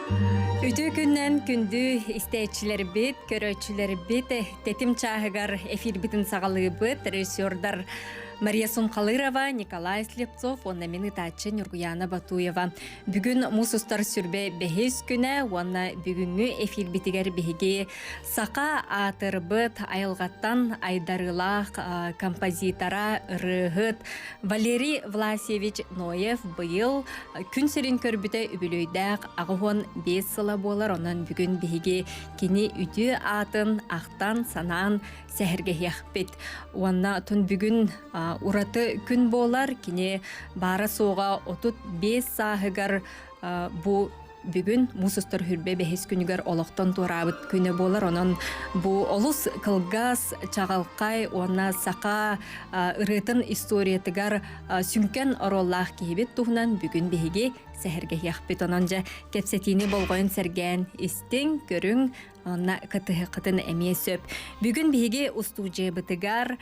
Ütü gündən gündü istəyiciləri bit, görəçiləri bit, tetim çağıgar efir bitin sağlığı bit, rejissyorlar Мария Сумқалырова, Николай Слепцов, онна мені тачы Нұргияна Батуева. Бүгін мұсыстар сүрбе бәхес күні, онна бүгінгі эфир бітігер бәхеге сақа атырбыт айылғаттан айдарылақ композитора рығыт Валерий Власевич Ноев бұйыл күн сөрін көрбіті үбілөйдәқ ағуын 5 сыла болар, онан бүгін бәхеге кені үті атын ақтан санан сәхірге яқпет. Онна түн бүгін ураты күн болар, кіне бары соға 35 сағығар бұ бүгін мұсыстар хүрбе бәхес күнігер олықтан турабыт күні болар. Онын бұ олыс кылгас чағалқай, онна сақа ұрытын историятығар сүнкен ороллақ кейбет туғынан бүгін бәхеге сәхірге яқпет. Онын жа кепсетіні болғайын сәрген істің, көрің, онна қытығы әме сөп. Бүгін бәхеге устужы бұтығар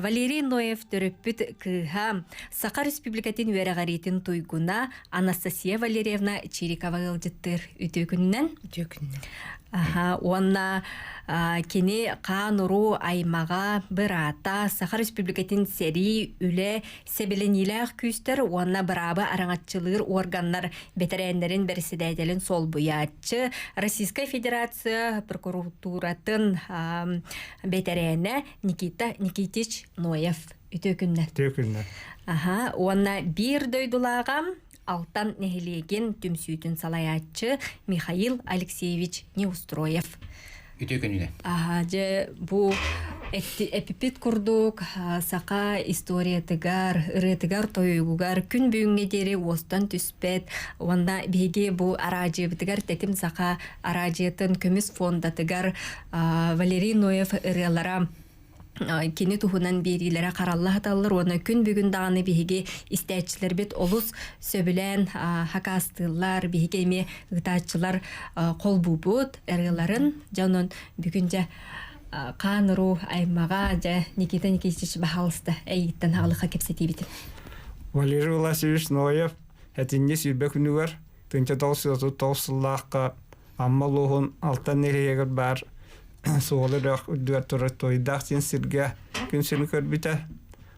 Валерий Ноев түріппіт кыға Сақа Республикатын өрәғаретін тойгуна Анастасия Валерьевна Чирикова ғылжыттыр үті күннен. Онна кені қан ұру аймаға бір ата Сақа Республикатын сәрі үлі себеленіләқ күстір, онна бірабы араңатчылығыр органлар бетерәндерін бірсідәйділін сол бұятчы Российская Федерация прокуратуратын бетерәні Никитич Ноев үті күннен. Онна бір дөйдулағам алтан нехилеген түмсүйтін салаятчы Михаил Алексеевич Неустроев. Үті күніне. Бұ эпипит күрдік, сақа историятығар, ұрытығар тойығығар, күн бүйінге дері остан түспет, онда бейге бұ аражебітігар, тәтім сақа аражетін көміс фондатығар Валерий Ноев ұрылара кені туғынан берилері қараллах аталылыр, оны күн бүгін дағаны бейге істәтчілер бет олыс сөбілен хакастылар, бейге ме ғытатчылар қол бұбыт әрғыларын жауынан бүгін жа қан ұру аймаға жа Никита Никитич бағалысты әйттен ағылыға кепсеті бетін. Валерий Власевич Ноев әтінне сүрбе күні бар, түнче тоғысыллаққа аммал оғын алтан нерегер бар, соғылырақ үддер тұры тойдақ сен сірге күн сірін көрбіті.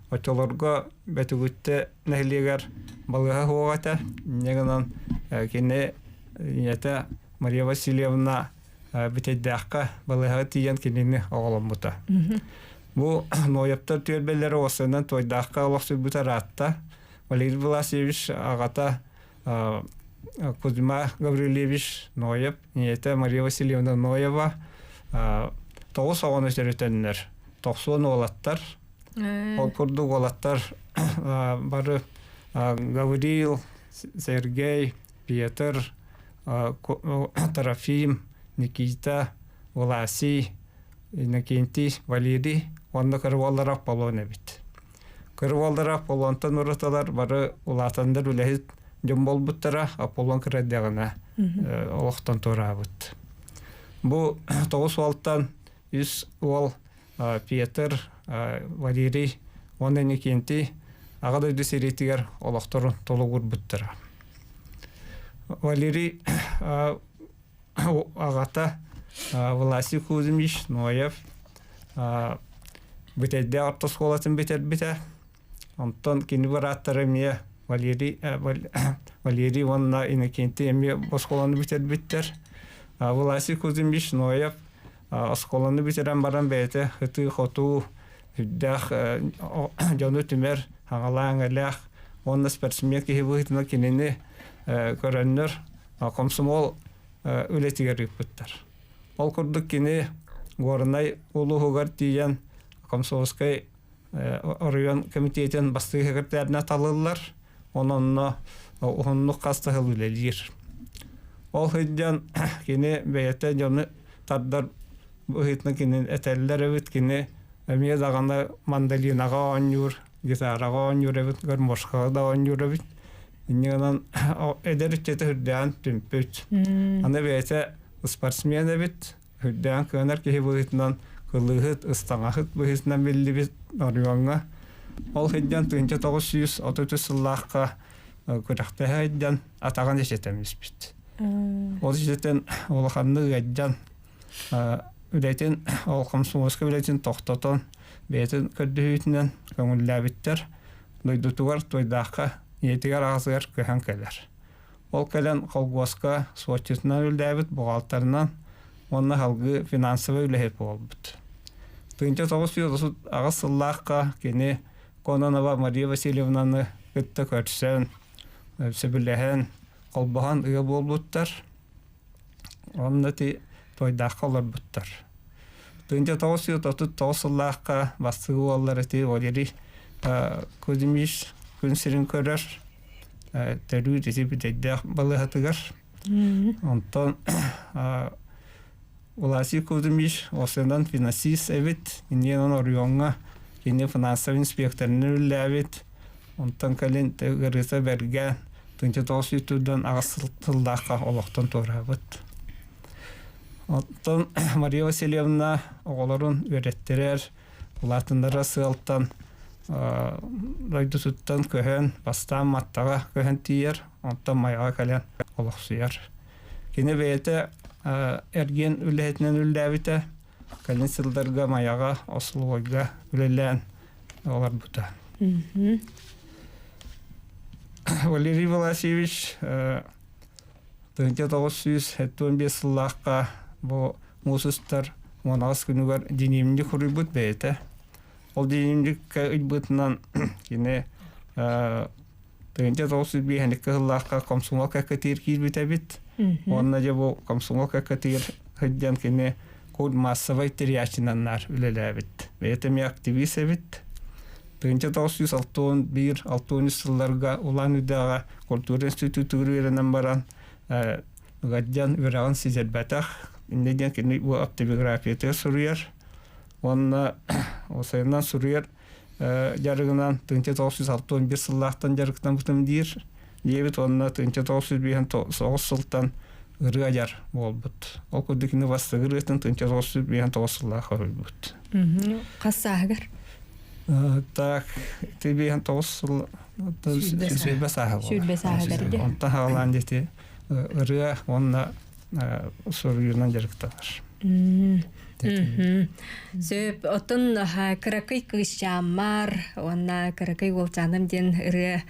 Отоларға бәтігітті нәхілегер балыға хоғата. Негінен кені еті Мария Васильевна бітейдәққа балыға тиен кенені оғылым бұта. Бұл Ноевтар түрбелері осынан тойдаққа олақсы бұта ратта. Валерий Власевич ағата Кузьма Гаврилевич Ноев, еті Мария Васильевна Ноева тоғыз оғаны жүрітенлер. 90 олаттар. Ол күрдік олаттар бары Гаврил, Сергей, Петр, Трофим, Никита, Власий, Иннокентий, Валерий, онда кірвалдарақ болуын әбіт. Кірвалдарақ болуынтан ұрыталар бары ұлатандар үләйт жөн болбыттара Аполлон кірәддіғына олықтан тұра бұд. Бұл 9 олттан 100 ол Петр, Валерий, онда Иннокентий ағады дүсеретігер олықтарын толы көрбіттіра. Валерий ағата Власий Кузьмич Ноев бітәдді артыс қолатын бітер. Онтан кені бір аттары ме Валерий онына Иннокентий әме бос қоланы бітер. Власий Кузьмич Ноев осқоланы бітерен баран бәйті хыты хоту хүддәқ жоны түмер аңалаң әләқ онына спортсмен кейбі хытына кенені көрінер комсомол үлетігер үппіттір. Ол күрдік кені ғорынай ұлы ғығар тиен комсомолскай район комитетін бастығы ғыртәріне талылар, онынна ұғынлық қастығыл үлелер. Ол хыдден кені бәйетті жоны тардар бұхытны кені әтәлілер өбіт кені әмие дағанда мандалинаға оңюр, гитараға оңюр өбіт, гөрмошқаға да оңюр өбіт. Иннегенен әдер үттеті хүрдән түмпөт. Аны бәйетті спортсмен өбіт, хүрдән көнер кейі бұхытынан кылыгыт, ыстаңахыт бұхытынан белді бит орионға. Ол хыдден 1930 сыллаққа көріқті әйден атаған ешетеміз бит. Ол житен улаханны гаджан үлетен ол комсомольска үлетен тоқтотон бетен көрдүйтүнөн көңүлләбиттер дойдутугар тойдакка етигер агызгар көһөн келер. Ол келен колгоска свочетнан үлдәбит бухгалтернан онна халгы финансовый үлехет болбут. Тынча тогус юдусут агысыллакка кене Кононова Мария Васильевнаны кытта көрсен сөбүлэхэн колбахан ыга болбуттар. Оннати тойдакка олорбуттар. Тынча тогус юдусут тогусыллакка бастыгы боллары олери көзүмиш күн сирин көрөр терүү десибидейдак балыхатыгар. Онтон уласи көзүмиш осендан финансист эвит инен орионга кини финансовый инспекторны үлләбит. Онтон кален тегересе берген тынча тогус ютудан агысылдакка олоктон турабыт. Онтон Мария Васильевна оголорун өреттерер, улатындара сылтан райдусуттан көһөн бастан маттага көһөн тиер, онтон майга кален олоксуяр. Кини бейте эрген үлләһетнен үлләбите, кален сылдарга майга ослуга үлелән олар бута. Валерий Власевич 1975 сыллакка бу мусустар монас күнүгөр динимди курубут бейте. Ол динимдикке ыйбытынан кини 1995 сыллакка комсомол катир кирбитебит. Онна же бу комсомол катир хыддан кини код массовый терячинаннар үлеләбит. Бейтеми активист эбит. 1961-63 сылларга улан үдәгә культура институты үреннән баран гаджан үрәгән сизелбәтәх иннедән кини бу автобиография сурыяр. Онна осайнан сурыяр жарыгынан 1961 сыллактан жарыктан бутым дир. Дебит онна 1995 сылтан ырыгар болбут. Ол күдүкне бастыгырытын 1995 сыллакка болбут. Кассагыр. Так, тебе тосл Сүрбесагыр. Онта халандете ырыа онна сорюнан жарыктар. Сөп отын кыракый кышчамар, онна кыракый голчаным ден ыры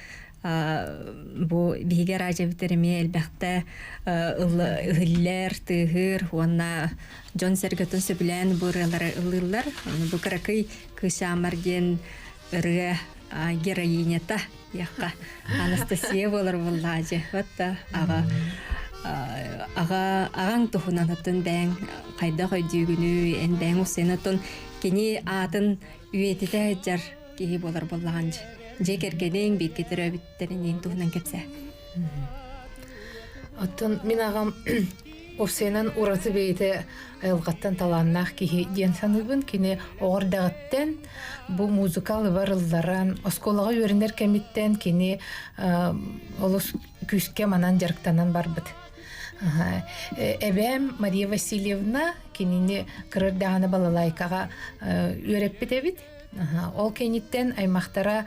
бу бигер ажабитерме элбәхтә ыллар тыгыр, онна Джон Сергатон сөбілән бұрылары ылылар. Бу кыракый кышамар ден ыры героинята яққа Анастасия болар буллажы. Ватта ағаң тухунан атын бәң қайда қойдүйгүнү эн бәң усенатын кени атын үйетите жар кеги болар буллаганжы. Жекергенең бит кетер өбиттерин тухунан кетсе. Атын мен ағам Овсенан ураты бейте айылғаттан таланнақ кихи ден саныбын кені оғырдағыттен бұл музыкалы барылдаран осколаға өрінер кәміттен кені олыс күске манан жарықтанан барбыд. Эбәм Мария Васильевна кенені кырырдағаны балалайкаға өреппет әбіт. Ол кенеттен аймақтара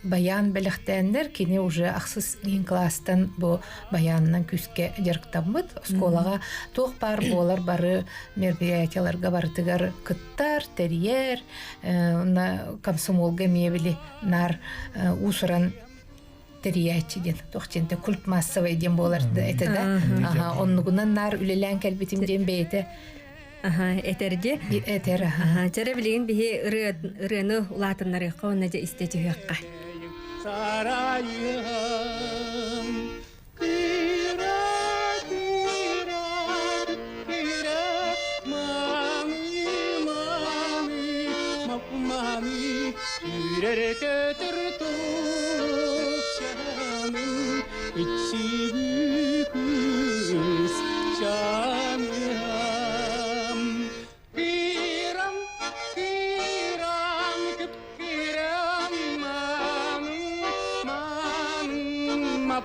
баян белектендер кини уже ахсыз лин класстан бу баяннан күскә жарктабыт школага тох бар болар бары мероприятияларга бартыгар кыттар терьер на комсомолга мебели нар усуран терьячиден тохченте культ массовый дем болар это да оннугунан нар үлелән калбитим дем бейте Этерде? Этер. Жара билген бихи ырыны улатыннары қауына жа истети хуяққа. Sarayım kıra mami mami yürere götürdüm canım içi kız canım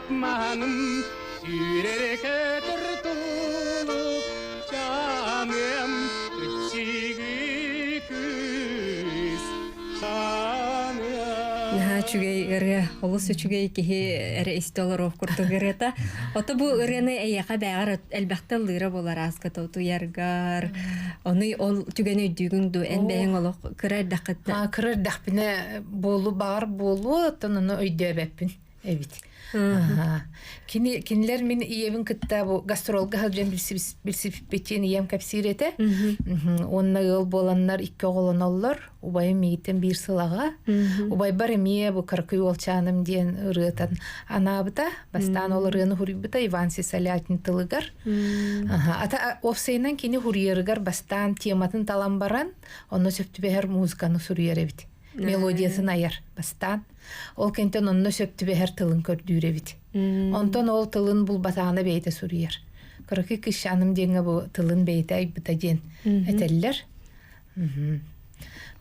Manım yürek ötürtülüp canım içi kız canım үчүгей ыры олус үчүгей кихи эре истолор куртугырыта. Ото бу ырыны эяка бәгәр әлбәттә лыра болар аска тоту яргар. Оны ол түгәне дүгүндү эн бәйен олох кырар дакытта. Кырар дахпине болу бар болу тонону өйдөбеппин. Эбит. Кинилер мен иевин кытта бу гастролга халжен билсиппетин ием капсирете. Онна ыл боланнар икки оголоноллор. Убай мейтен бир сылага. Убай бар эмие бу кыркый олчаным диен ырытан анабыта. Бастан ол ырыны хурибыта Иван Сесалятин тылыгар. Ата офсейнан кини хурьерыгар бастан тематын талан баран. Онно сөптүбехер музыканы сурьеребит. Мелодиясын аяр бастан. Ол кентен онно сөптүбехер тылын көрдүүребит. Онтон ол тылын бул батааны бейте сурьер. Кыркый кышаным деңе бу тылын бейте айбыта ден этеллер.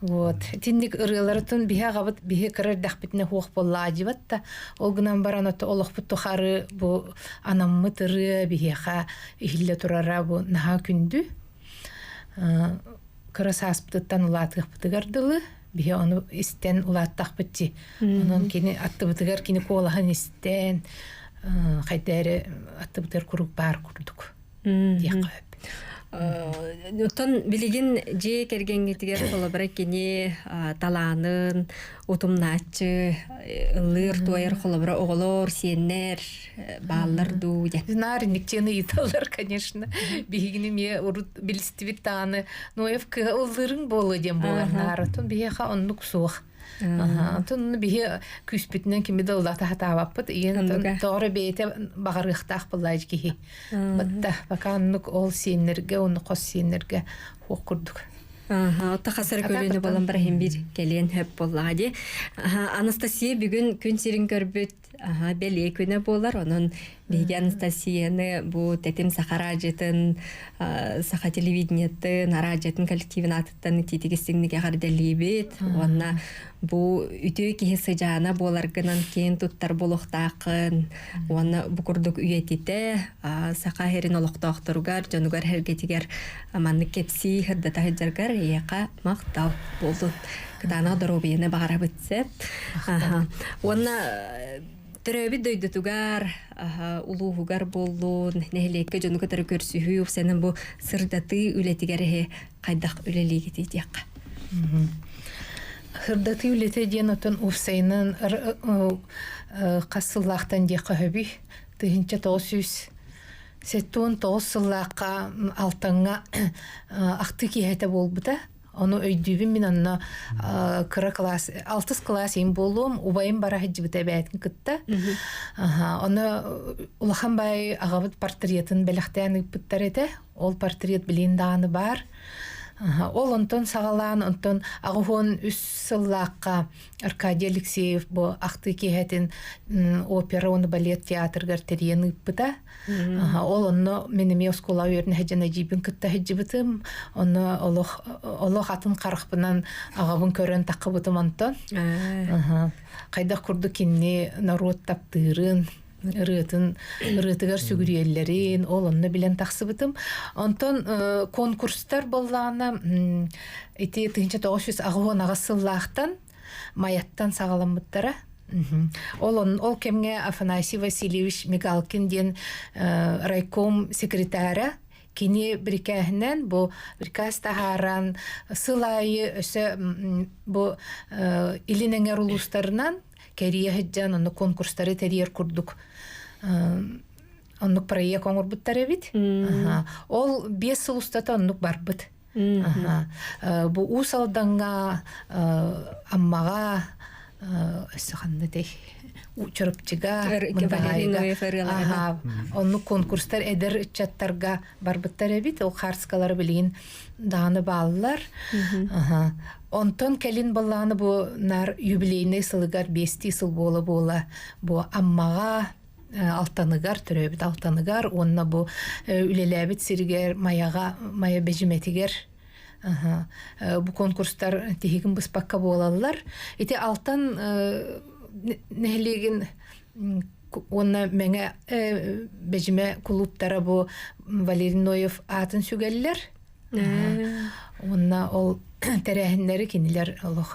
Вот. Тиндик ырыларытын биһа габыт биһа кырар дахбитне хуак болла ажыбатта. Ол гынан баран ото олохпут тухары бу анаммы тыры биһа ихилле турара бу наха күндү. Кырасаспыттан улатыгардылы. Биһа ону истен улаттахпытти. Онон кини аттыбытыгар кини колахан истен хайдары аттыбытыр курук бар курдук. Дияқып. Утон билигин же кергенгетигер холобра кини талаанын утумнаачы ылыр туайыр холобра оголор сиеннер баалар ду я. Знар никчены италар, конечно. Бигини ме урут билистивит тааны ноевка ылырың болы дем болар наратон биха оннук сух. Тон бие күспитнен кимиде улата хатабаппыт иен тоора бейте багарыктак буллаж кихи. Батта баканнук ол сиеннерге оны кос сиеннерге хук курдук. Отта хасар көлөнү болан бар хем бир келен хөп боллади. Анастасия бүгүн күн сирин көрбүт. Беле күнө болар. Онун биги Анастасияны бу тетим сахаражытын, саха телевидениеттен, аражытын коллективин атыттан титигистигниге карделибит. Онна бу үтө кихи сыжана боларгынан кен туттар болохтакын. Онна бу курдук үйетите, саха херин олоктоктургар, жонугар хергетигер аманны кепси хырдата хыджаргар яка мактал болду. Кытана доробияны багара битсе. Онна Төрөбі дөйдетугар, улуғугар болуын, нәхілекке жону көтірі көрсүйі, сенің бұл сырдаты үлетігері қайдақ үлелеге дейдіяққа. Сырдаты үлеті ден отын ұфсайнын қасыллақтан деқі хөбі, тұхынча 900 сеттуын 9 сыллаққа алтанға ақты кейәті болбыда. Onu öydübüm min anna kıra klas 6 klas in bolum ubayım bara hicbite bätkin kıtta. Onu ulahan bay agabıt portretin belahtan ipittar ete. Ol portret bilin dağını bar. Ol onton sağalan onton ağuhon üs sıllaqqa Arkadiy Alekseyev bu aktı kehetin opera onu balet teatrgar teriyeni ipita. Ol onu menime oskola öğrene hecana jibin kıtta hecibitим. Onu oloh atın qarıqpınan ağabın körön taqıbıtım onton. Qayda kurdu kinni narod taptırın. Rıtıgar sügüriyellerin, olonunu bilen taqsıbıtım. Onton konkurslar bollağına iti tığınca 900 ağıvan ağasıllağıtan mayattan sağalanmıttara. Ol kemge Афанасий Васильевич Мигалкин ден райком секретаря kini birikahnen bu birikas taharan sılay bu ilinenger uluslarından Keriye heccan onu konkursları teriyer kurduk. Onluk paraya kongurbuttar evit. Ol 5 yıl ustata onluk barbıt. Bu usaldanğa ammağa sıxandı dey. Uçurupçıga onluk konkurslar eder çattarga barbıttar evit. O karskaları bilgin dağını bağlılar. Onton kelin ballağını bu nar юбилейный сылыгар 5 yıl bola bu ammağa altanıgar töröbüt altanıgar onna bu ülelebit sirger maya bejimetiger bu konkurslar tihigin bıspakka bolalılar iti altan nehligin onna menge bejime kuluptara bu Valery Noyev atın sügeller onna ol terehinleri kiniler Allah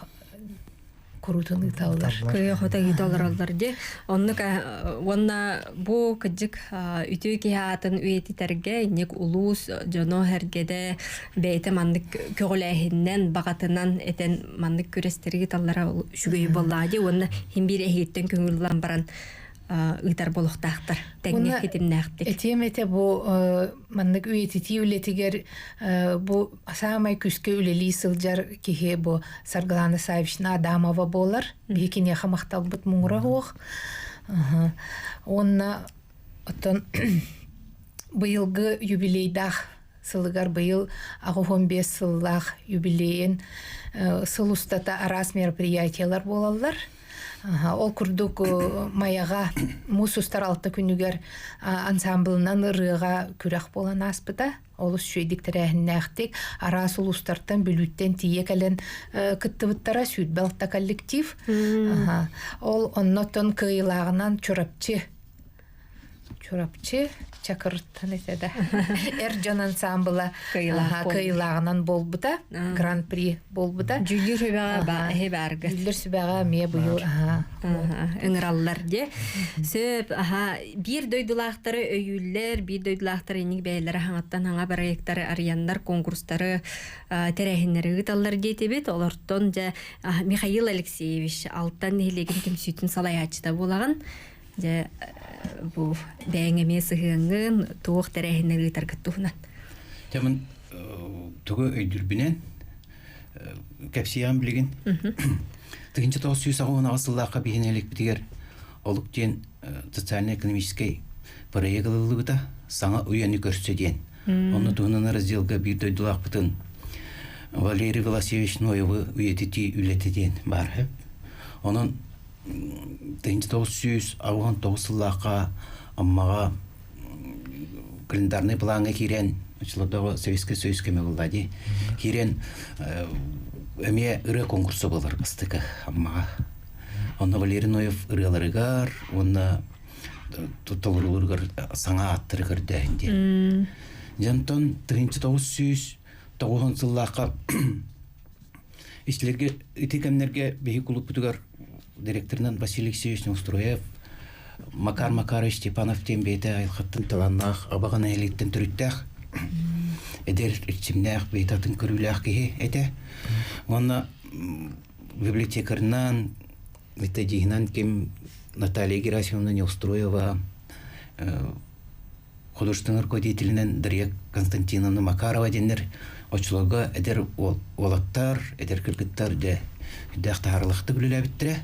курутын ыталлар. Кыя хота гиталаралдар де. Онна бу кыжык үтүү киятын үетитерге нек улус жоно хергеде бейте мандык көгөлэхиннен багатынан этен мандык күрестери гиталлара шүгөй боллади. Онна химбир эхиттен көңүллан баран ыйтар болохтаактар. Тегне хитимнактык. Этемете бу мандык үетити үлетигер бу самай күскө үлели сылжар кихе бу Саргалана Савична Адамова болар. Бекине хамактал бут муңра ох. Онна отон быйылгы юбилейдах сылыгар быйыл 15 сыллах юбилейин сылустата арас мероприятиялар болалар. Ол курдук маяга мусустар алты күнүгер ансамблынан ырыга күрәк болан аспыта. Ол шүйдиктерәһиннәхтик арас улустартан бүлүттен тие кален кыттыбыттара сүйтбалта коллектив. Ол оннотон кыйлагынан чурапчы чакырттан этеде. Эржан ансамбла кыйлагынан болбута, гран-при болбута. Жүлдер хебарга. Жүлдер сүбәгә ме быйыл. Ыңыраллар де. Сөп, бир дойдулақтары өйүллер, бир дойдулақтары эник бәйләре хаңаттан хаңа проекттары, арыяндар, конкурстары, тәрәһиннәре гыталлар детебет. Олортон жа Михаил Алексеевич алттан нелеген кемсүтін салаячыда болаган. Жа бу бәңеме сыгыңын туох тәрәһиннәре гытаргыттуһунан. Темин тугу өйдүрбинен кепсиян билген. Тыгынчы 990 асыллака бихинелик битигер олук ден социально-экономический проектылыгыта саңа уяны көрсөден. Оны туһунан разделга бир дойдулак бутын Валерий Волосевич Ноевы уетити үлетеден бар. Онун тыгынчы 990 асыллака аммага календарный планга кирен Чылдагы Советский Союз кемелдади кирен эме ыры конкурсы болар ыстыкы аммага. Онна Валерий Ноев ырыларыгар, онна тутулургар саңа аттыры көрдәһинде. Жантон 1990 жыллакка ишлерге итекемнерге бейи клуб бүтүгөр директорунан Василий Алексеевич Устроев, Макар Макарович Степанов тембейте айлхаттын таланнах, абаган элиттен түрүттәх. Эдер ичимнәх бейтатын көрүләх ки эте. Онна библиотекарынан методигинан кем Наталья Герасимовна Неустроева, художественный руководителинен Дарья Константиновна Макарова денер очлога эдер олаттар, эдер кыргыттар де дәхтарлыкты бүлелә биттере.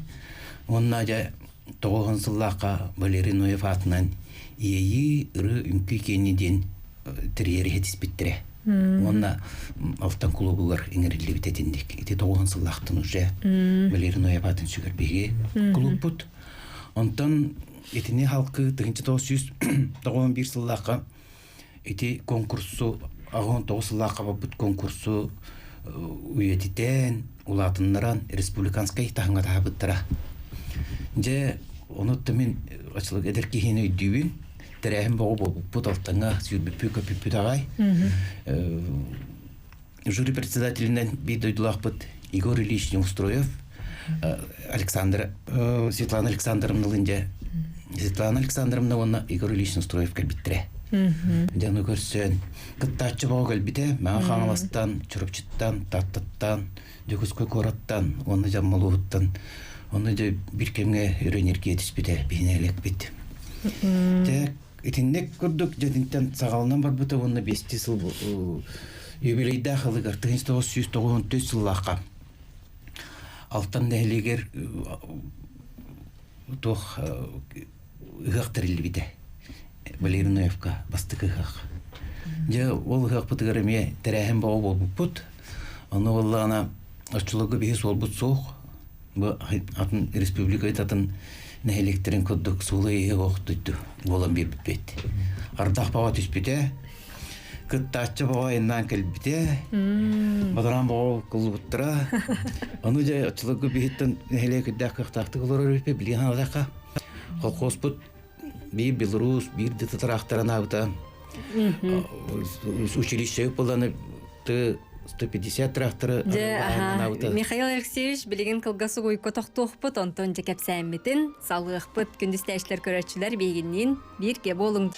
Онна да 9 жыллакка Валерий Ноев атынан ии ыры үңкү кенеден терьери хетис биттере. Онна алтан клубулар иңериле битетиндик. Эти 9 жыллактын уже Валерий Ноев атын сүгөрбеге клуб бут. Онтан этине халкы 1991 жыллакка эти конкурсу 9 жыллакка бут конкурсу уетитен улатыннаран республиканскай таханга табыттара. Же онутта мен ачылык эдерки хене үйдүбүн терехим богу буталтаңа сүрбүпү көпүпүдагай. Жюри председателинен бидойдулакпыт Игорь Ильич Неустроев, Светлана Александровна Светлана Александровна онна Игорь Ильич Неустроев калбиттере. Жаны көрсөн кыттачы богу калбите, мага хаңаластан, чурупчуттан, таттаттан, дөкөскө кораттан, оны жаммалууттан, оны да бир кемге үйрөнерге етіспеде, бейнелек бит. Этиннек көрдік жадинтен сағалынан бар бұта, оны 5 жыл юбилейді ақылығар 1994 жыллаққа. Алтан нәйлегер тоқ ұғақтар елі біде. Валерий Ноевка бастық ұғақ. Ол ұғақ бұтығар әме тәрәхім бау бол бұт. Оны олағына ашчылығы бейіс ол бұт соқ. Атын республика айтатын нәйлектерін көддік сұлы еге оқтыйды. Болан бер бітпет. Ардақ баға түспеде. Кыттачы баға еннан кәлбіде. Бадаран баға қылы бұттыра. Оны жай ашчылығы бейіттен нәйлекердәк қықтақты қылыр өріпе білген адаққа. Қолқос бұт бейі Белорус, бейі дұтытыр ақтарана бұта. Училище боланы 150 тракторы Михаил Алексеевич билеген кылгасы койко тохтуохпут онтон жекепсәммитин салыахпыт күндүстәчләр көрәчүләр бегиннин бирге болуң.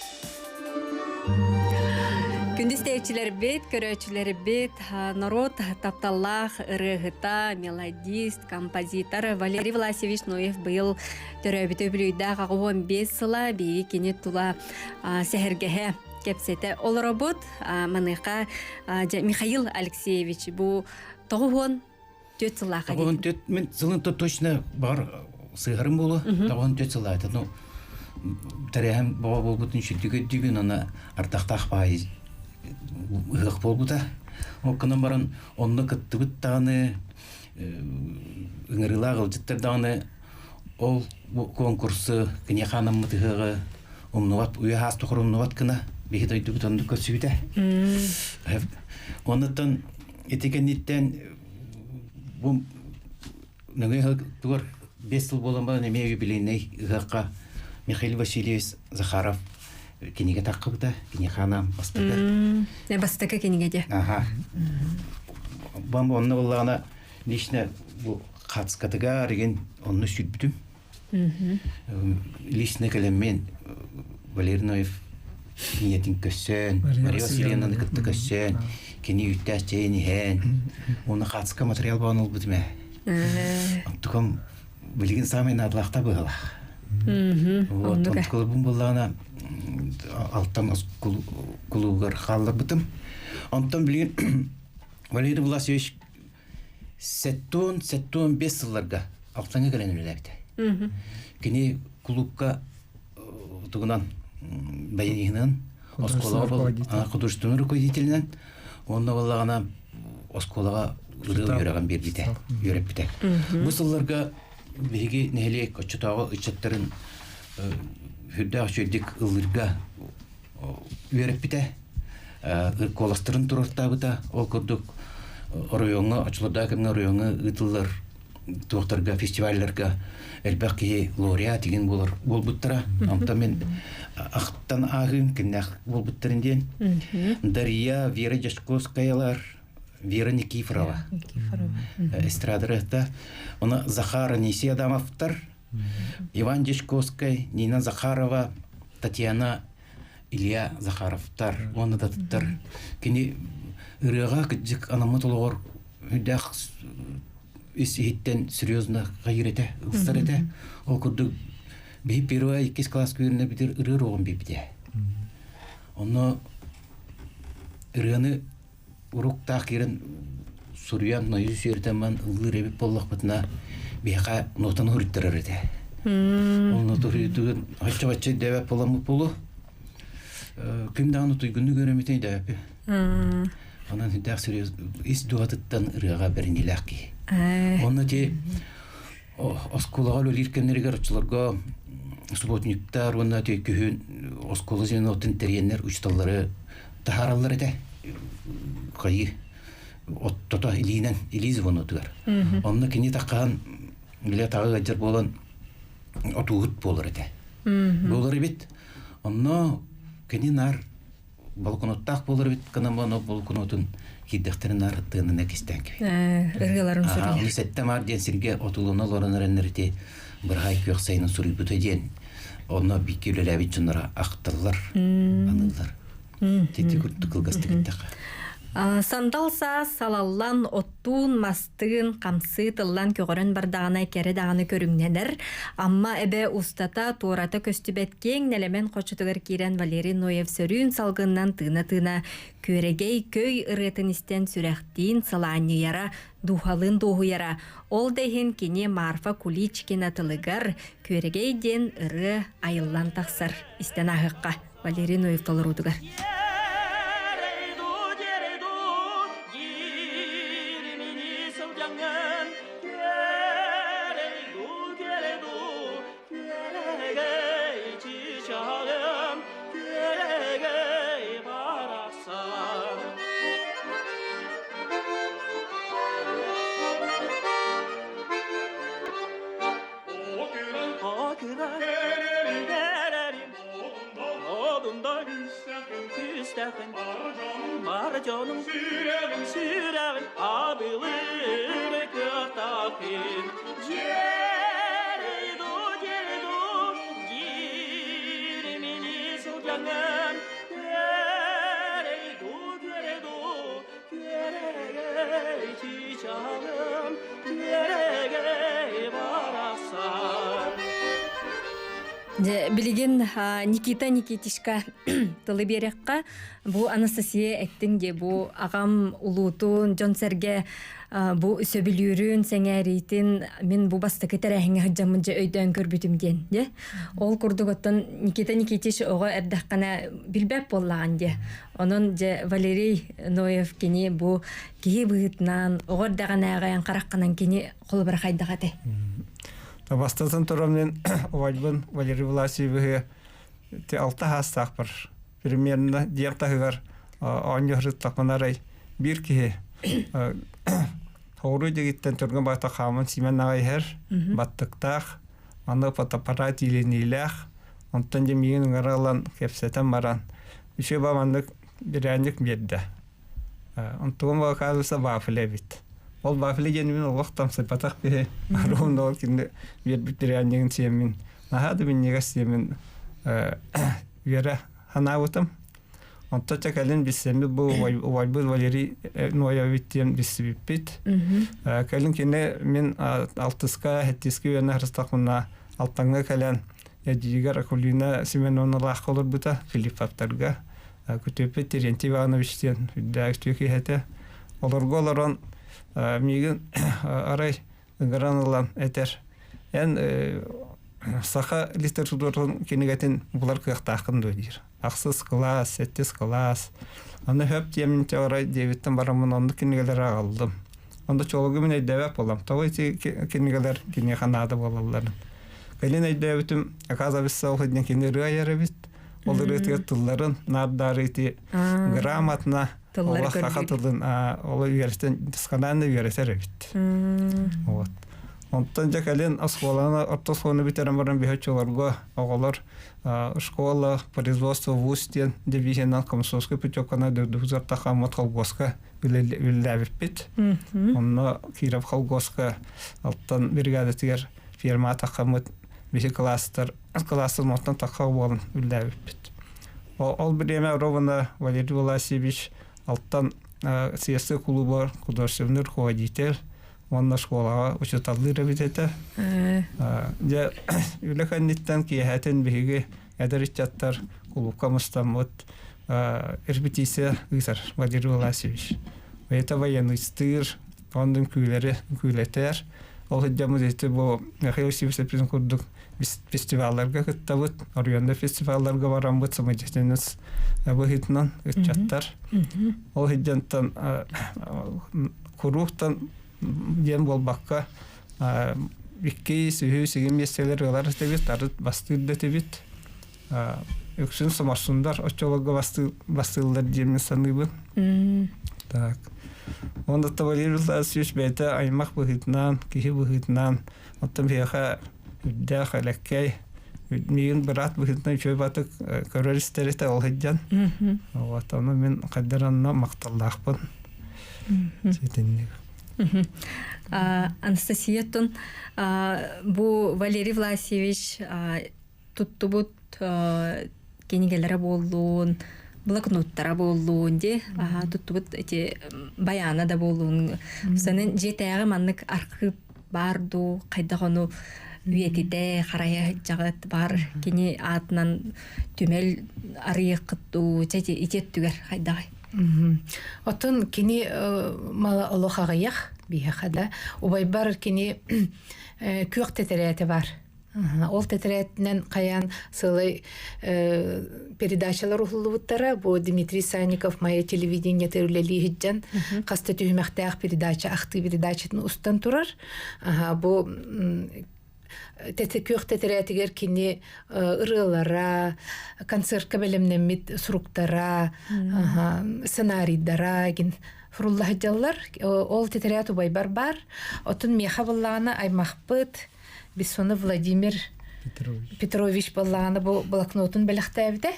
Күндүстәчләр бит, көрәчүләр бит, народ тапталлах, ырыгыта, мелодист, композитор Валерий Власевич Ноев быйыл төрөбүтө бүлүйдә 15 сыла биги кенет тула сәһәргәһе кепсете. Ол робот маныка Михаил Алексеевич бу тогон төт сылака. Тогон төт мен сылынты точно бар сыгырым болу. Тогон төт сылайды. Ну тарихым баба болбутун шүлдүгө дүгүн ана артактах бай ыгык болбута. Ол кынан баран онны кыттыбыт даганы ыңырыла кылжыттар даганы ол конкурсы кене ханым мытыгы умнуват уяхас тухрумнуват кына бихит ойдубут онду көсүбүтэ. Оннотон этикениттен бу нөгө тугар 5 жыл боломба неме юбилейный ыгакка Михаил Васильевич Захаров кенеге таккыбыта, кене ханам бастыка. Не бастыка кенеге де. Ага. Бамба онны боллагана лично бу катыскатыга деген онны сүрбүтүм. Лично келеммен Валерий Ноев ниетин көссен, Мария Васильевнаны кытты көссен, кени үттәс жейни хэн, оны катыска материал бағаныл бұдыме. Оттықым білген самай надлақта бұғала. Вот, клубым болағына алттан клубығар қалыр бұтым. Онтан білген Валерий Власевич сәттон 5 сылларға алтаңа кәлен өлі әбді. Кені клубқа тұғынан баянығынан осколаға художественный руководителінен онына болағына осколаға ұрығы өраған бербіде, өреп біде. Бұл сылларға беге нәлек очытағы ұчаттарын хүрді ақшөлдік ұлырға өреп біде. Коластырын тұрырта бұда, ол көрдік оройоңы, очылырда кімге оройоңы ұтылыр туақтарға, фестивальларға әлбәқ кей лауреат деген бол бұттыра. Амта мен ақтан ағым кімнәқ бол бұттырынден. Дария, Вера Жашковскаялар, Вера Никифорова. Эстрадырықта. Оны Захара Неси Адамовтар, Иван Жашковскай, Нина Захарова, Татьяна Илья Захаровтар. Оны да тұттар. Кені ұрыға күдзік анамы толығыр үдәқ исихиттен серьезно ғайреті, ұлыстар еті. Ол күрді бейіп беруа 2 класс көріне бітір ұрыр оғын бейпіде. Оны ұрыны ұрықтақ ерін сұруян нойы сүйерден ұлы ребіп болық бұтына бейқа нотаны ұрыттырыр еті. Ол ноты ұрыттығын ғатша-ғатша дәвәп боламы болу. Кімдағын ұтыйгүнні көреметен дәвәпі. Онан үдәқ серьезно ис дуатыттан ұрыға бірінеләқ кей. Оны те осколаға өліркенлерге рычыларға субботниктар, оны те күйін осколы зен отын тәренлер ұчталары тахаралар әді қайы оттота илейнен илейзі оны отығар. Оны кене таққан үлі тағы ғаджар болан отуғыт болар әді. Болар бет, оны кене нар балконоттақ болар бет, қанаман балконотын киддәхтерин арыттыгынан кистән кеби. Ыргыларын сүрүлөр. Аны сәттә мар ден сирге отулуна лоранарыннарыте бер хай көхсәйнен сүрүбүтө ден. Оны бикелеләби чынара актыллар, аныллар. Тити күрттү кылгастыгыттак. Сандалса салаллан оттун мастын камсы тыллан көгөрөн бардагына кере даганы көрүңнедер. Амма эбе устата туурата көстүбет кең нелемен кочутугар кирен Валерий Ноев сөрүүн салгыннан тына-тына көрегей көй ырытын истен сүрәхтин салааньяра духалын духуяра. Ол дехин кини Марфа Куличкина тылыгар көрегей ден ыры айыллан тахсар истен ахыкка Валерий Ноев толорудугар. üstəxin Var canım sürəğin Abılır kıhtaqin Ceredu girmini sultanım Geredu gerey çiçağım Gerey barasam Билеген Никита Никитишка тылы берекка бу Анастасия эттин де бу агам улутун Джонсерге бу сөбүлүрүн сеңеритин мен бу бастыкы терехиңе хаджамынжа өйдөн көрбүтүм ден де. Ол курдуготтон Никита Никитиш ого эрдаккана билбеп боллаган де. Онун же Валерий Ноев кини бу кии быытынан ого даганагаян каракканан кини колбар хайдагате. Бастатын турамнен Вальбын Валерий Власиеве те 6 хастак бар. Примерно диктагар аньяры такманарай бир кие. Хору дегиттен турган бата хамын сименнагай хер баттыктах аны фотоаппарат иленилах онтан же миген гаралан кепсетен баран. Ише бамандык бирәнлек берде. Онтон вакалыса бафлебит. Ол бафлеген мен вактам сыпатак бе. Ровно ол кинде бирәнлеген семин. Нахады мен негас семин вера ханавутам. Онта чакален бисемби бу Вальбы Валерий Ноевиттен бисбиппит. Кален кине мен алтыска хеттиски өне хрыстакмына алтаңга кален Эдигар Акулина Семеновна лахколор бута Филипп Аптарга күтөпе Терентий Ивановичтен дәктүки хәтә. Олорголорон миген арай граналан этер. Саха литературын кинегатен булар кыктакын дойдир. Аксыз класс, сеттес класс. Аны хөп темен теория девиттен барамын онды кинегелер алдым. Онда чологы мен әйдәвәп болам. Тавайти кинегелер кинеханада болалар. Кален әйдәвитим аказабыз саухыден кинерга ярабит. Олар этке тылларын наддарыти грамотна Тыллар Аллах хатырдын олар үйрәстен дискананы үйрәтер бит. Вот. Онтан жакален асколана ортосоны битерен баран бихачоларга агалар школа производство вустен дивизионал комсомольской путёвкана дөрдүзар тахамат колгоска үлләбит. Онна Киров колгоска алтан бригадатыгер фирма тахамат бихи кластер мотан тахау болын үлләбит. Ол биреме рована Валерий Власиевич алтан сiyasi клуба художественный руководитель Онна школага учиталлыра битете. Я үлеханниттан киехатен биһиге эдеричаттар клубка мустамот репетиция гысар Валерий Власиевич. Это военный стыр, ондын күйлетер. Ол хыджамыз эти бу Хеосибисе призынкурдук фестивалларга кыттабыт, Орионда фестивалларга барамбыт самадетенес быхитнан ытчаттар. Ол хыджантан куруктан ден болбакка икки сүйүү сигим месселер олар тебит тарыт бастырды тебит өксүн самарсундар очолога бастылдар демен саныбы. Так. Онда Валерий Власиевич бете аймак быхитнан, кихи быхитнан, оттан бияха үддәх элеккей миген брат быхитнан чөй батык көрөристерите ол хыджан. Вот аны мен каддаранна макталлахпын. Сетинник. Анастасиятон бу Валерий Власиевич туттубут кенигелere болуун, блокноттара болуун де, туттубут эти баяна да болуун. Санын жетеяғы маннык архив барду, кайдагону үйетиде харая жагат бар, кени атынан түмел арыйық кытту, итеттүгер кайдагай. Отын кини мала олохагыях бихахада убайбар кини күйөк тетерети бар. Ол тетеретинен каян сылы передачалар улубуттара бу Дмитрий Санников «Моя телевидение» терулели хиджан каста түймәктәк передача ахты передачатын устан турар. Бу күйөк тетеретигер кини ырылара, концертка белемнемит суруктара, сценарийдара ген фуруллах жаллар. Ол тетерету байбар бар. Отун меха булланы аймахпыт Бессоны Владимир Петрович болланы бу блокнотун белехтәбите.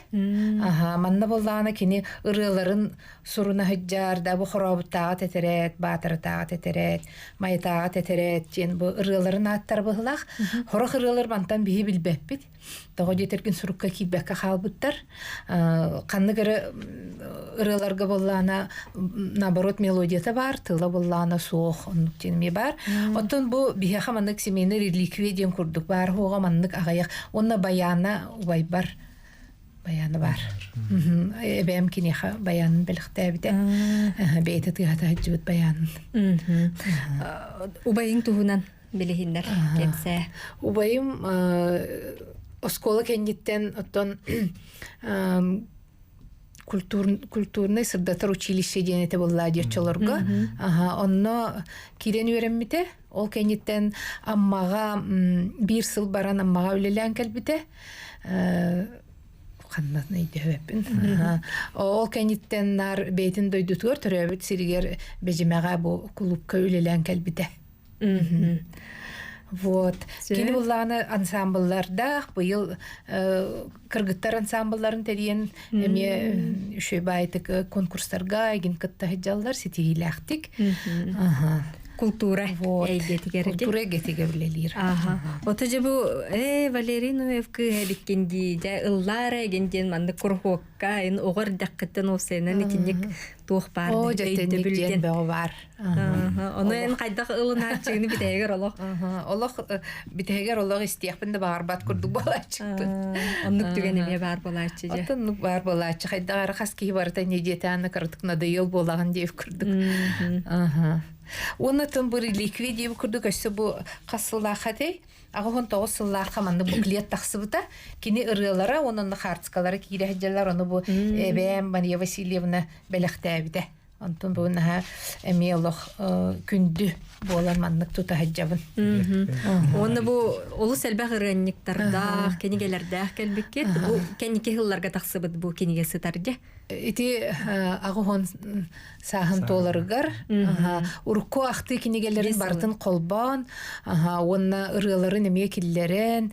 Аха, манна болланы кини ырыларын суруна хыджар да бу хоробуттагы тетерет, батыртагы тетерет, майтагы тетерет, кен бу ырыларын аттар быһлах. Хорох ырылар бантан биһи билбеппит. Того жетерген сурукка кибекка халбыттар. Канны гыры ырыларга боллана наоборот мелодията бар, тыла боллана суох оннуктенми бар. Оттон бу биһи хаманнык семейный реликвия ден курдук бар, хуга маннык агаяк. Онна баяна убай бар. Баяны бар. Эбэм кинеха баянын белихтәбите. Бейте тыгата хаджыбыт баянын. Убайың туһунан билиһиннер кемсе. Убайым оскола кенниттен оттон культурный сырдатар училище денете болла дирчолорго. Онно кирен үйренмите. Ол кенниттен аммага бир сыл баран аммага үлелен келбите. Каннат нейдебеппин. Ол кенниттен нар бейтин дойдутугар төрөбүт сиригер бежимага бу клубка үлелен келбите. Вот. Кини булланы ансамбльларда быйыл кыргыттар ансамбльларын терен эме үшөбайтык конкурстарга эгин кытта хыджаллар сетигилактик. Культура эйгетигер. Культура гетиге билелир. Ота же бу Валерий Ноевка эликкенди жа ыллара генден манды курхокка эн огор даккыттан осенен икинник туох бар. О, жаттенник жен бөө бар. Оны эн кайдак ылына чыгыны битегер олох. Олох битегер олох истияпында барбат курдук балачыппы. Оннук түген эме бар болачы же. Отоннук бар болачы. Хайдагар хаски барта недетаны кырдык надоел болаган деп курдук. Оны тон бу реликвия деп курдук өссө бу касылахатай. Агон тоосыллар хаманды буклет тахсыбыта. Кини ырылара, онун хартскалары кирехжалар, оны бу Эбэм Мария Васильевна белехтәбите. Антон бу наха эмиолох күндү болан маннык тутахаджабын. Оны бу олу сәлбә гырынниктарда, кенигеләрдә келбеккет. Бу кеники хылларга тахсыбыт бу кениге сытарҗа. Ити агон сахан толарыгар, урко ахты кенигелерин бартын колбан, онна ырыларын эме киллерен,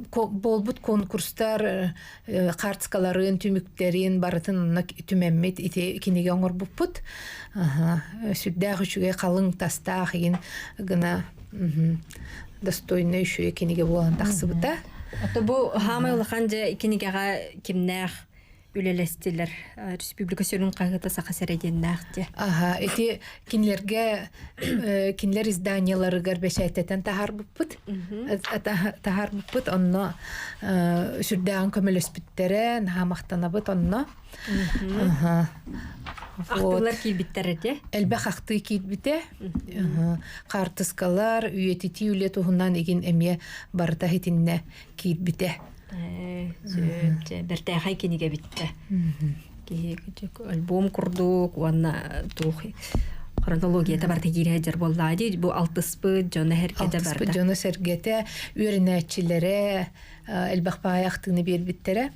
болбут конкурстар картскаларын, түмүктерин бартын түмәммет ити кениге оңор буппут. Сүддәгы шуге калың тастах ген гына достойный шуге кениге болан тахсыбыта. Ото бу хамай улаханжа кенигега кимнәх үлелестилер республика сөрүн кайгыта сахасереденнахте. Эти кинлерге кинлер изданиялары гарбешайтетен тахар буппут. Тахар буппут онно сүрдәгән көмөлөспүттерен хамактанабыт онно. Актылар килбиттерде. Элбэх акты килбите. Картыскалар үйетити үле тухунан эгин эме барта хитинне килбите. Бертәхай кениге битте. Альбом курдук, ванна тухи. Хронология табарта кирәҗәр буллады. Бу алтыспы жона һәркәдә барда. Алтыспы жона сәргәтә үрнәчләре элбәх паяктыны бербиттере.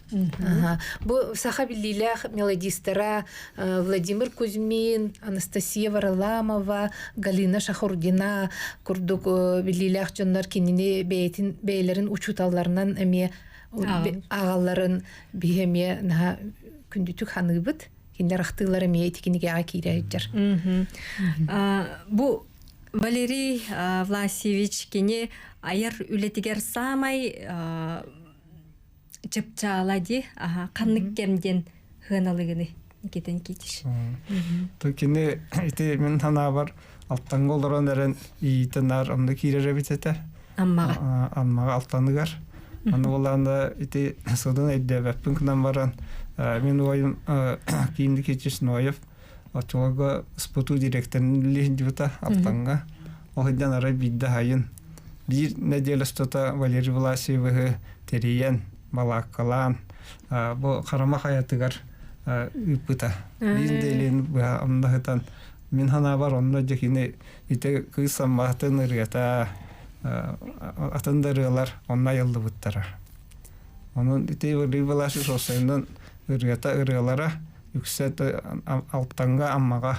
Бу сахабиллилах мелодистара Владимир Кузьмин, Анастасия Варламова, Галина Шахурдина курдук биллилах жоннар кинини бейтин бейлерин учуталларынан эме агалларын бихеме на күндүтүк ханыбыт. Кинлер ахтылары мейтикиниге акирәҗәр. Бу Валерий Власевич кини аяр үлетигер самай чыпчалади, каннык кемден хыналыгыны никетен китиш. То кини ити мен хана бар алттан голдорон дәрен ийтенар онда кирере битете. Аммага алттаныгар. Аны боланда ити содан эддебеппин кынан баран мен ойым кийинди кечиш Ноев отчолга споту директорын леждита алттанга. Оһидан ара бидде хайын. Бир неделя стота Валерий Власевых териян балаккалан. Бу карама хаятыгар ыпыта. Бинделин ба амнахтан мен хана бар онда жекине ите кысамматын ыргата атандарылар онна ялды буттара. Onun ite Валерий Власев сосайндан ыргата ыргалара юксет алттанга аммага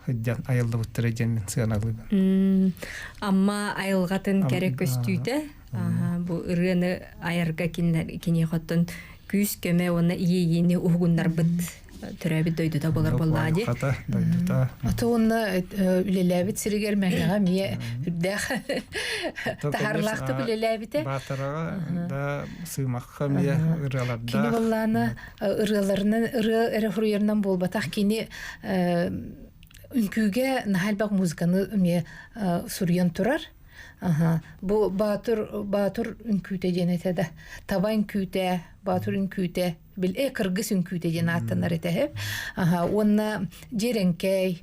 хыджан айылды буттара жемин сыганалыгын. Амма айылгатын керек көстүйдө Бу ырыны айарга кини хоттон күс көмө оны ийини угундар бит төрөбүт дойдута болар боллади. Ката дойдута. Ата онна үлеләбит сиригер мәгәгә мие үрдәх тахарлахты үлеләбите. Батырага да сыймакка мия Кини ыраларда. болланы ырыларынан ыры хуруернан болбатах кини үнкүгә нахалбак музыканы мие сурьян турар. Бу батыр үнкүтә денетәдә. Табан күтә, батыр үнкүтә, бил кыргыз үнкүтә ден аттанар этәһеп. Онна жеренкәй,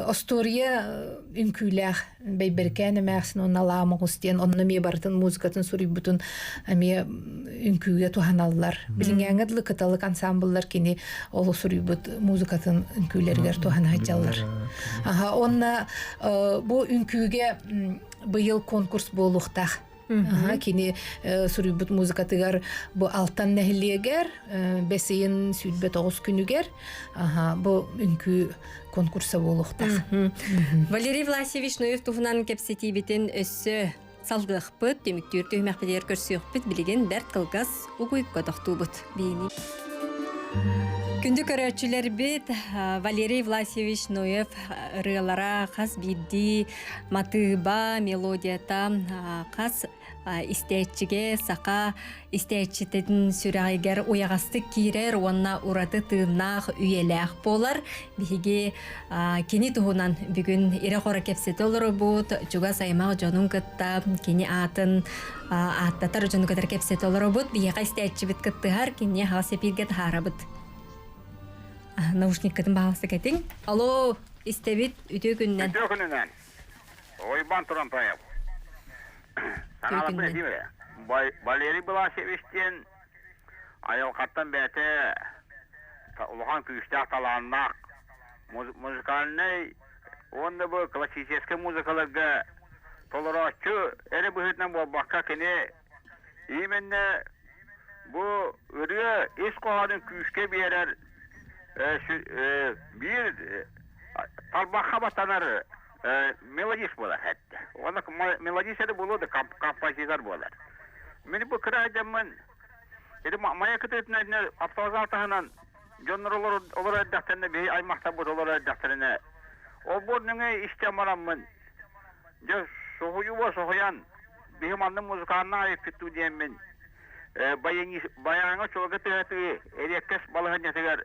Остория үнкүләх бәйберкәне мәхсен онна ламагыстен, онна ме бартын музыкатын сури бутун ме үнкүгә туханаллар. Билингәнгәдле кыталык ансамбльлар кини олы сури бут музыкатын үнкүләргә тухан хаҗаллар. Онна бу үнкүгә быйыл конкурс болуктах. Кини сурибут музыкатыгар бу алтан нәһилегер, бесейин сүлбе 9 күнүгер, бу үнкү конкурса болуктах. Валерий Власевич Ноев туһунан кепсетибитин өссө салдыхпыт, төмүктүр төһмәкпелер көрсөкпүт билеген дәрт кылгас угуйка тохтубут бейни. Күндү көрөчүлөр бит Валерий Власевич Ноев рыалара хас бидди матыба мелодията хас истечиге сака истечитен сүрәгәр уягасты кирер онна ураты тыыннах үйеләх болар биге кини туһунан бүгүн ире хора кепсете олор бут жуга саймак жонун кытта кини атын аттатар жонун кытар кепсете олор бут биге истечи бит кыттыгар кини хасепирге тарабыт. Наушниктен бағасы кетің. Алло, истебит үтө күннен. Үтө күннен. Ойбан туран таяп. Саналы бір деймі. Валерий Власевичтен айылқаттан бәті ұлған күйістақ таланнақ. Музыкальный, онды бұл классический музыкалығы толырачы әрі бұхытнан болбаққа кені именно бұл үрі ес қоғадың күйіске берер bir talbakha batanır melodis bolar hatta. Ona melodisleri buludu kompozitör bolar. Meni bu kıracamın edi maya kıtırtına aptazal tahanan jonrolar olar dahtanı bir aymakta bu olar dahtanı. O burnunu istemaramın. Jo sohuyu var sohuyan bir manın muzikanına ait fitu diyemin. Bayana çoğu kıtırtı eriyekes balahın yatıgar.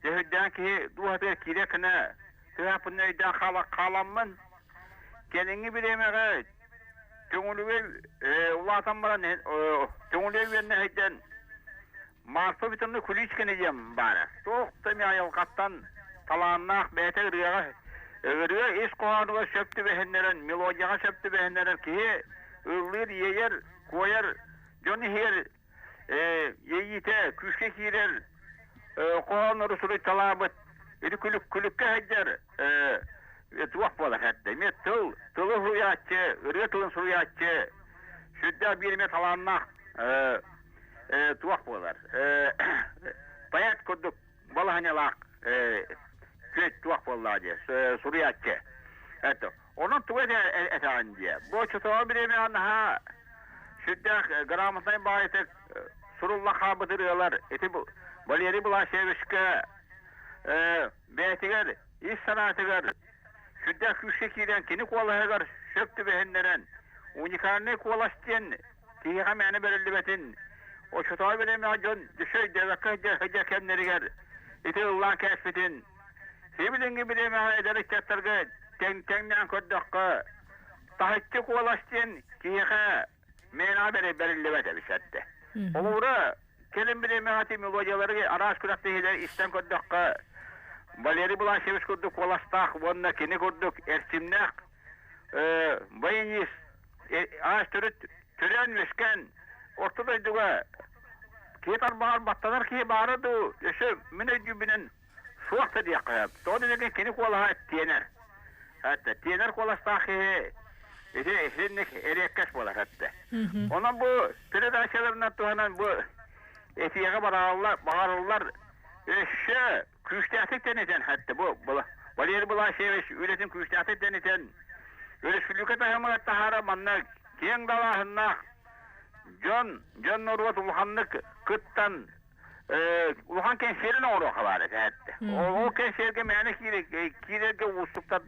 Cehuddan ki duhatır kirekine tühapın neyden kalamın kendini bilemeye çoğunluğu ulatan bana çoğunluğu verine heyden marfa bitimli kuliçkene diyem bana. Çok da mi ayılkattan talannak beyte ırıya es koğanıga söptü behenlerin melodiyaga söptü behenlerin ki ırlır yeyer koyar joni her yeyite küçke kirer Koğan Rusulu talabıt, edi külükke hecder, tuak bolar hatta. Me tılı suriyatçı, ırıya tılın suriyatçı, şüdda birime talannak, tuak bolar. Bayat kurduk, balahanyalak, köy tuak bolar diye, suriyatçı. Onun tuvalet etan diye. Bu çıtağı birime anha, şüdda gramatayın bağıtık, surullah kabıdırıyorlar, eti bu. Валерий Власевичке бәтігер, ес санатығыр, шүдді күшке кейден кені қолағығыр, шөпті бәхіндерін, уникарны қоластен, кейіға мәні бәрілді бәтін, o şutağı bileme acın, düşey devakka hıca kemlerigер, eti ұллан кәспетін, себілінгі білeme ederik çatırgı, tengden köddüqqı, tahitçi қоластен, кейіға мәні bәрілді bәті bişetti. Olur Kelim bileme hati melodiyaları araç kuraktehiler istem köddüqqı, Valeri Vlaseviç kurduk, Volastak, Vonna kini kurduk, Ersimnak, Bayinis, ağaç türen vesken, ortadaydığa, Ketar bağır battalar ki bağırdı, yaşa minecübinin suakta diye kıyap. Doğru deken kini kolaha tiyener. Hatta tiyener Volastak ki, esinlik eriyekkaş bolar hatta. Ondan bu türedaşalarından tuhanan bu etiyaga bağırırlar, eşe küştahtık deneten hatta bu. Valeri Vlaseviç üretim küştahtık deneten, öyle sülüket ahamagat tahara manna Keң dalahınna John Norwood ulhanlık kıttan ulhan kenserin oğru haber etti. O kenserge mene kirege uslukta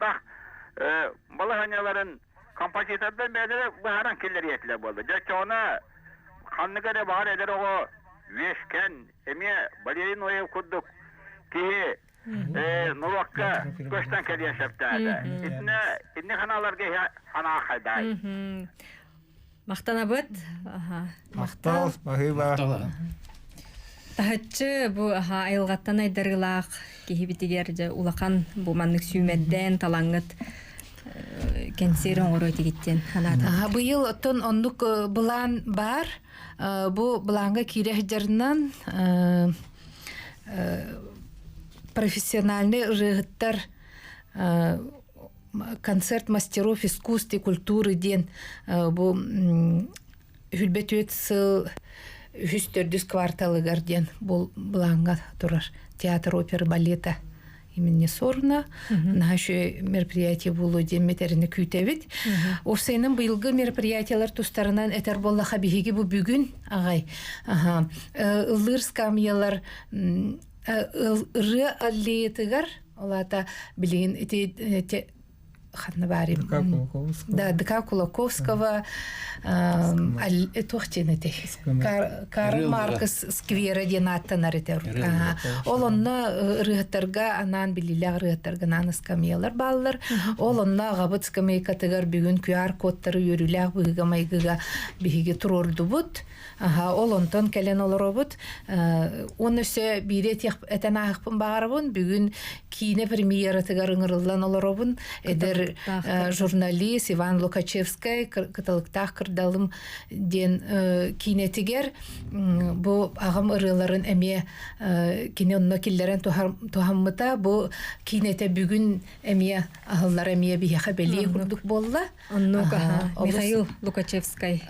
balıhanyaların kampanyasında böyle baharan kelleri yetiler oldu. Jack ona kanlıgara bahar eder o veşken emiye balerin oya kurduk ki Norwakka köşten kedi yaşaptı. İnne kanalarga hana hayday. Мақтанабыт. Мақтал, бағыба. Тахатчы бу айылгаттан айдарылак кихибитигер улахан бу маннык сүймедден талаңыт кенсер оңорой тигиттен ханада. Быйыл оттон оннук булан бар. Бу буланга кирехжернан профессиональный рыгыттар концерт мастеров искусств и культуры ден бу хүлбетүет сыл хүстөрдүс кварталы гарден бул буланга турар театр опера балета имени Сорна наше мероприятие булу деметерини күтебит. Осенин быйылгы мероприятиялар тустарынан этер боллаха биһиги бу бүгүн агай. Ылыр скамьялар ыры аллетыгар олата билин эти Ханнабарим. Да, ДК Кулаковского, Тухтинете. Карл Маркс сквера денатта наритер. Ол онна рыгаттарга анан билилер рыгаттарга наны скамьялар баллар. Ол онна габыт скамейкатыгар бүгүн QR кодтары йөрүләр быга майгыга биһиге турорду бут. Ол онтон келен олоробут. Онысы бирет этанахпын багарбын бүгүн кине премьера тыгар ыңырылдан олоробун. Эдер журналист Иван Лукачевская каталыктах кырдалым ден кинетигер бу агам ырыларын эме кинонно киллерен тухаммыта бу кинете бүгүн эме ахыллар эме бияха бели курдук болла. Михаил Лукачевский.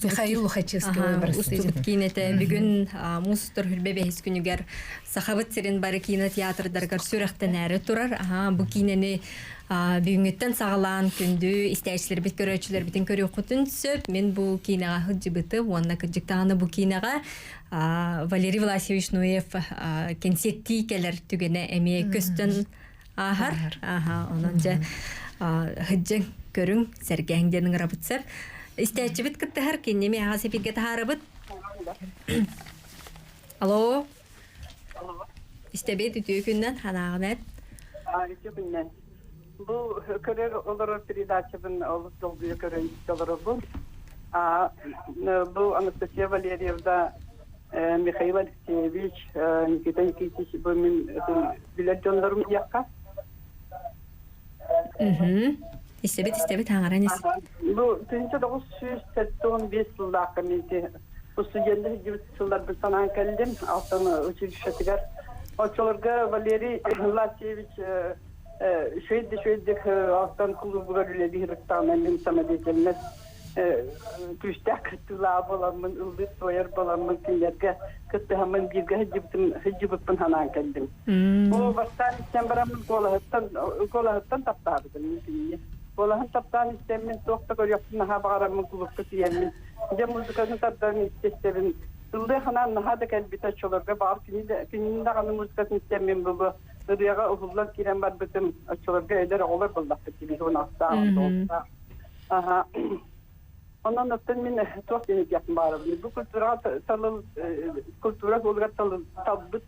Михаил Лухачевский уступ кинете бүгүн мустур хүрбебехис күнүгер сахабыт сирен бары кино театрдаргар сүрөктен әрі турар. Бу кинени бүгүнгөттөн сагалаан күндү истечилер бит көрөчүлөр битин көрүп кутун сөп мен бу кинага хыжыбыты онна кыжыктаганы бу кинага Валерий Власевич Нуев кенсетти келер түгене эме көстөн ахар онон же хыжың көрүң сергеңденин рабытсап истечибит кыттахар кинеме хасепирге тахарабыт. Алло. Истебет үтүү күндөн ханагынет. Үтүү күндөн. Бу көрөр олор передачабын олуп долгуя көрөн долорбун. Бу Анастасия Валерьевна, Михаил Алексеевич, Никита Никитич, бу мен билетжонлорум якка. Истебет аңаранес. Бу 1985 жылда комитет. Бу студенттер 9 жылдар бир санан келдим. Алтын училищетигер. Очолорга Валерий Власевич шөйдек алтын клубуга үлебиртан мен самодеятельность түштәк тула боламын, улдыт тояр боламын кинлерге кыттамын бирге хҗибыппын ханан келдим. Бу баштан сембарамын колахаттан таптабыдым мин. Колахан таптан истеммен тохта көрөптүн хабарамын клубка тиемин. Же музыканы таптан истестерин. Тылды ханан нахада келбите чолорга бар кининде гана музыкасын истеммен бу. Дырыяга угуллар кирен бар битим чолорга эдер олар булдакты телефон астаа. Ondan ötürü min çok yeni yapım var. Bu kultura olga tabbıt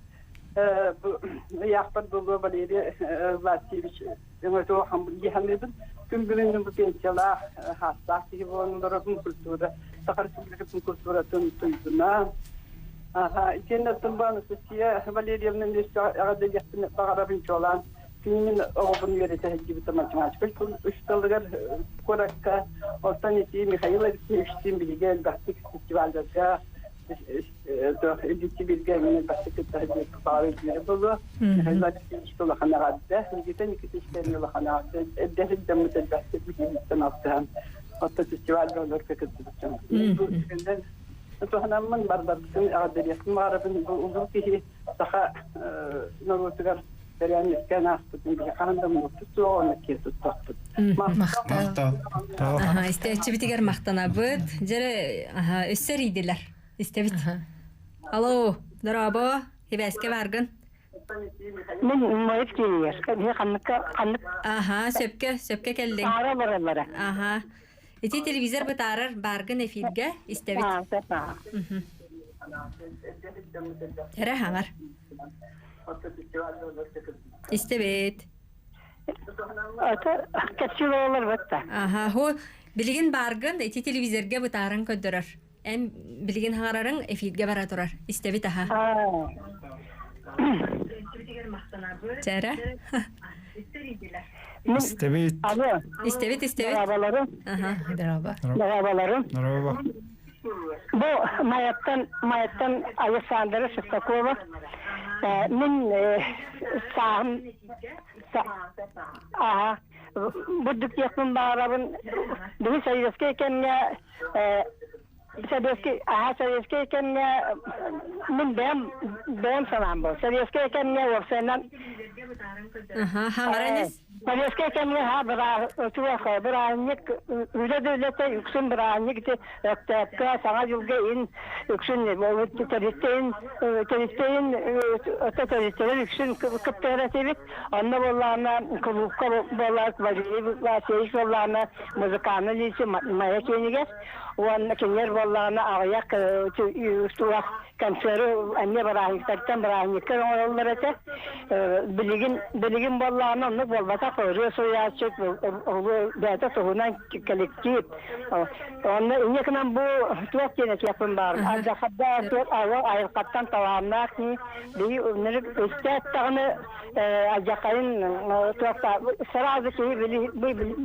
yapar bu Valeri Vlasievich. Yani o hamdiyemedin. Tüm günün bu pensiyalar hassas gibi onların kultura, sakarçılık kultura tüntüna. İçinde tılbanı sesiye Valeriev'nin de ağda yaptığını bağırabın çoğalan. Kimin oğlunu yönetecek gibi tamamlamak. Üstelik Korakka, Ortaneti, Mikhail Alexeyevic'in bilgi bastık festivallerinde editi bilgilerini bastık tabii bağırıyor bu. Mikhail Alexeyevic'in olakanlarda, Nikita Nikita'nın olakanlarda, derinde mütedbastık bilgilerden altıhan. Hatta festivaller olur kakıtlıktan. Bu yüzden Tuhanamın bardakçının adaliyatın mağarabın bu uzun ki daha Norveç'e Перенескен аспытын бе қандым тұту оны кетіп тоқтып. Мақтал. Аха, истечи битигер мактанабыт. Жере өссөр идилер. Истебит. Алло, дорабо, хибеске баргын. Мен мойып кейер. Қанып Аха, сөпкө келдиң. бара. Аха. Ити телевизор бытарыр баргын эфирге истебит. Тере хаңар. Истебит. Кәтшіл олар бітті. Аха, хо билигин баргын ити телевизорге бытарын көддөрөр. Эм билигин хаңарарын эфирге бара турар. Истебит аха. Тере. İstebit. Alo. Истебит. Merhabalarım. Аха. Merhabalarım. Merhaba. Bu Mayattan Alessandra Şestakova. Min sahım aha bu dükkanın bağırabın bu sayıskeyken ya sayıskeyken ya min ben salam bu sayıskeyken ya varsanan Aha, hаңараңыз? sayıskeyken ya bıra tuvağa bıranik öyle devlete yüksün bıranik de ökte sana yılga in yüksün bu teristen yüksün kapterativit anna bollana kulukka bollar var şey bollana müzikanı lise maya keniges wan kenyer bollana ayak tuvağa kanseri anne bıranik taktan bıranik onlara biligin bollana onu bolbata koyuyor soya çek data tohunan kolektif onu inyeknan bu tuvağa kenet yapın var ancak hatta ayaktan tamamlamak ni bir nerik istettağını acakayın tuvağa sırası ki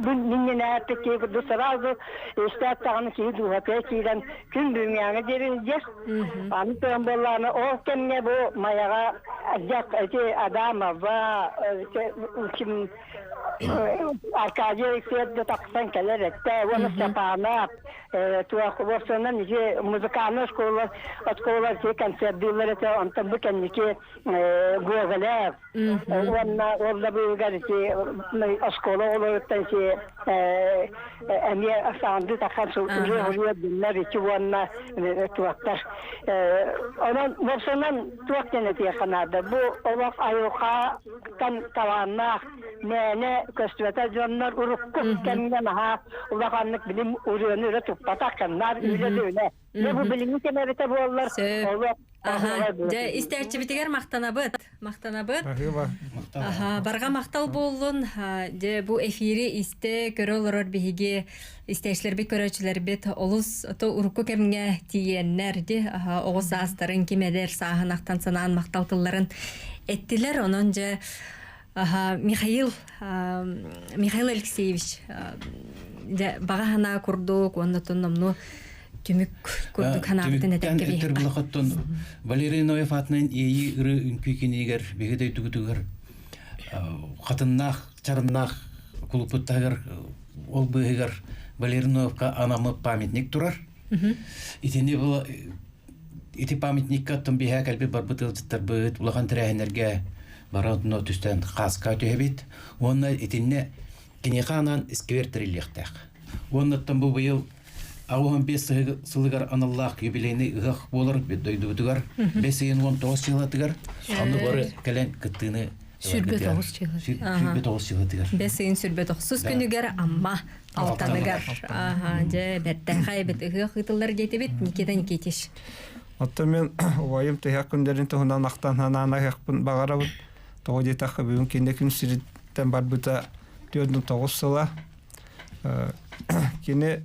bu minnene peki bu sırası istettağını ki duha peki'den gün dünyana derince anı tombollarını o kendine bu mayağa acak adama va kim arkadaşlar işte taksan keler etti onu sepana tuvağa borsanın ki müzikanı skolar ki konserdiler etti ondan bu kendiki gogalar orada bir garip skola olurdan ki emiye asandı takkan oluyor dinler ki onlar tuvağa onun borsanın tuvağa denetiye kanadı bu olak ayuka kan tavanna ne köstüvete canlar urukku kendine maha ulakanlık bilim ürünü tupatak kanlar öyle öyle ne bu bilimi kemerite bu ollar Aha, de isterçi bitiger maqtanabıt. Merhaba. Aha, barga maqtal bolun. De bu efiri iste görölөр bihigi isterçler bir köröçler bit olus to urukku kemge tiyenler de aha oğuz astарын kimeder sahanaktan sanan maqtaltılların ettiler onunca aha Mikhail Alexeyevich de bagahana kurduk ondan nomnu Tümük kurduk hanaqtın edekке bihik. Terbilaqаттан Валерий Ноев-атынан ейі үрі үнкүйкенегер, бегедей түгітігер, қатыннақ, чарыннақ, кулупыттағыр, ол бігігер Валерий Ноевқа анамы памятник тұрар. Итіне бұл, ити памятникка аттын бейхе кәлбі бар бұтылжыттар бұд, ұлаған тірәйінерге барадына түстен қасқа өтебет. Онна итіне кенеқа анан іскевер тірілектәқ. Оннаттан бұл бұйыл Ауған 5 сылығар аналлақ юбилейні ұғақ болар, беддойдудығар, 5-19 жылатығар, аны бары кәлен күттіні Сүрбе 9 жылатығар. 5-9 күнігер, амма алтанығар. Бәттән қайбет ұғақ ұтылар жетебет, никеден кетеш. Отто мен ойым тәйәк күндерін тұғынан ақтан ханана яқпын бағарабын. Тоғы детақы бүгін кенде күн сіріттен бар бұта 4-9 сыла. Кені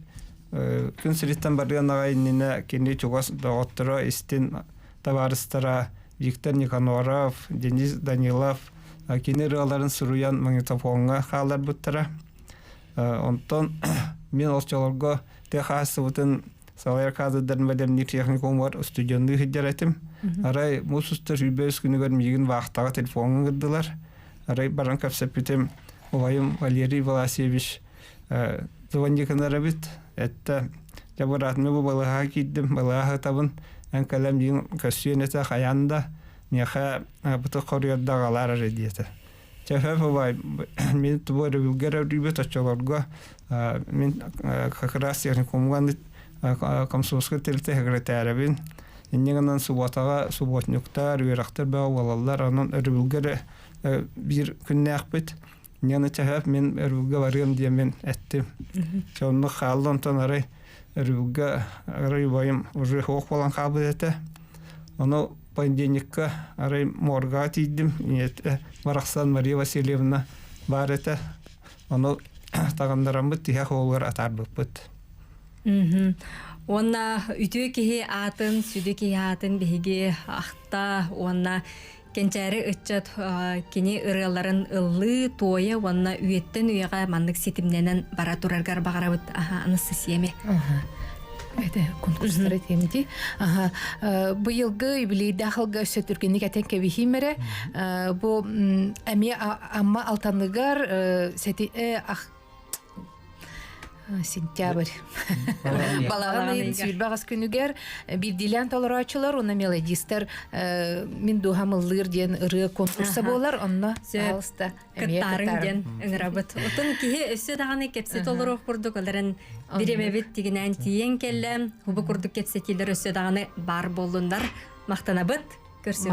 күн сіріттен барған ағайынына кенде чуғас доғыттыра істен табарыстыра Виктор Никаноров, Денис Данилов, кені рығаларын сұруян магнитофонға қалар бұттыра. Онтон мен олчаларға тәқасы бұтын салайыр қазыдарын бәлемні техникум бар студионды хиддер әтім. Арай мұсыстыр үйбе үскіні көрмеген вақтаға телефонын ғырдылар. Арай баран көпсәппетім Олайым Валерий Власевич звондиканара бит. Это лаборатны бу балаға киддим, балаға табын әнкәләм дейін көсүйен әті қаянда неқа бұты қорыярдағалар әредеті. чафа бай мен тубор билгер рибет очолорго мен как раз я комган комсомольский секретарыбын. Иннегеннен субботниктар, уйрактар балалар анын өрүлгөр бир күннәк бит. Няны чаф мен өрүлгө барган диye мен әттим. Чонны халдан танары өрүлгө арай байым уже хок болан кабылеты. Аны понедельникка арай морга тидим. Бараксан Мария Васильевна бар эте. Аны тагындарам бит тиһә холгар атарбыт бит. Онна үтү кихи атын, сүдү кихи атын биһиги ахта, онна кенчәре ыччат кини ырыларын ыллы тоя, онна үйеттен үйеға маннык сетимненен бара тураргар багарабыт. Анысы сиеме. Это конкурстар этемди. Быйылгы юбилейде ахылга өссөтүргенник атен кебихимере. Бу эми амма алтанныгар сети сентябрь. Балаганы сүлбагас күнүгер бир дилен толорачылар, уна мелодистер мин духамыллыр ден ыры конкурса болар, онна алыста кыттарын ден ыңырабыт. Отын кихи өссө даганы кепсе толорох курдук, оларын биремебит тигинен тиен келлем, хубу курдук кепсе тилер өссө даганы бар болдундар, мактанабыт.